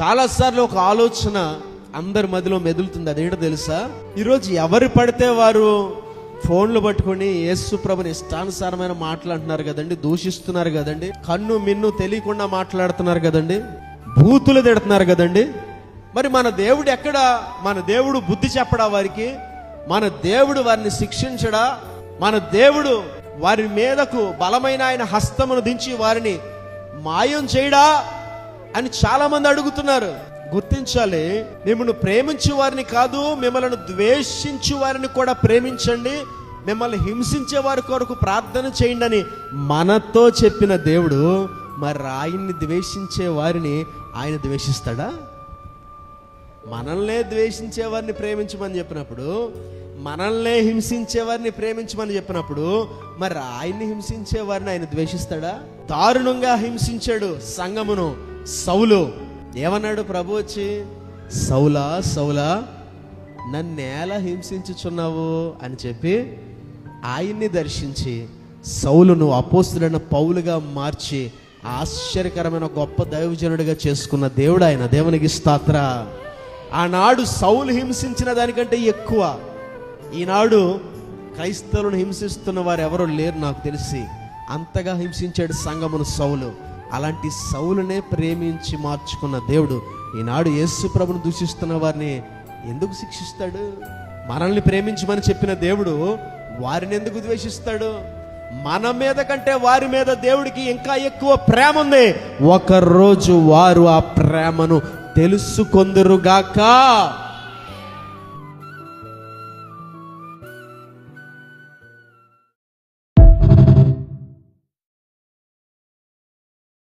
చాలాసార్లు ఒక ఆలోచన అందరి మధ్యలో మెదులుతుంది. అదేంటో తెలుసా? ఈరోజు ఎవరు పడితే వారు ఫోన్లు పట్టుకొని యేసు ప్రభుని ఇష్టానుసారమైన మాట్లాడుతున్నారు కదండి, దూషిస్తున్నారు కదండి, కన్ను మిన్ను తెలియకుండా మాట్లాడుతున్నారు కదండి, బూతులు తిడుతున్నారు కదండి. మరి మన దేవుడు ఎక్కడ? మన దేవుడు బుద్ధి చెప్పడా వారికి? మన దేవుడు వారిని శిక్షించడా? మన దేవుడు వారి మీదకు బలమైన ఆయన హస్తమును దించి వారిని మాయం చేయడా అని చాలా మంది అడుగుతున్నారు. గుర్తించాలి, మిమ్మల్ని ప్రేమించు వారిని కాదు, మిమ్మల్ని ద్వేషించు వారిని కూడా ప్రేమించండి, మిమ్మల్ని హింసించే వారి కొరకు ప్రార్థన చేయండి అని మనతో చెప్పిన దేవుడు మరి ఆయన్ని ద్వేషించే వారిని ఆయన ద్వేషిస్తాడా? మనల్నే ద్వేషించే వారిని ప్రేమించమని చెప్పినప్పుడు, మనల్నే హింసించే వారిని ప్రేమించమని చెప్పినప్పుడు మరి ఆయన్ని హింసించే వారిని ఆయన ద్వేషిస్తాడా? దారుణంగా హింసించాడు సంఘమును సౌలు. ఏమన్నాడు ప్రభు వచ్చి? సౌలా సౌలా నన్నేలా హింసించుచున్నావు అని చెప్పి ఆయన్ని దర్శించి సౌలును అపోస్తులైన పౌలుగా మార్చి ఆశ్చర్యకరమైన గొప్ప దైవజనుడిగా చేసుకున్న దేవుడు ఆయన. దేవునికి స్తోత్ర. ఆనాడు సౌలు హింసించిన దానికంటే ఎక్కువ ఈనాడు క్రైస్తవులను హింసిస్తున్న వారు ఎవరో లేరు నాకు తెలిసి. అంతగా హింసించాడు సంఘమును సౌలు. అలాంటి సౌలునే ప్రేమించి మార్చుకున్న దేవుడు ఈనాడు యేసు ప్రభును దూషిస్తున్న వారిని ఎందుకు శిక్షిస్తాడు? మనల్ని ప్రేమించమని చెప్పిన దేవుడు వారిని ఎందుకు ద్వేషిస్తాడు? మన మీద కంటే వారి మీద దేవుడికి ఇంకా ఎక్కువ ప్రేమ ఉంది. ఒకరోజు వారు ఆ ప్రేమను తెలుసుకొందురుగాక.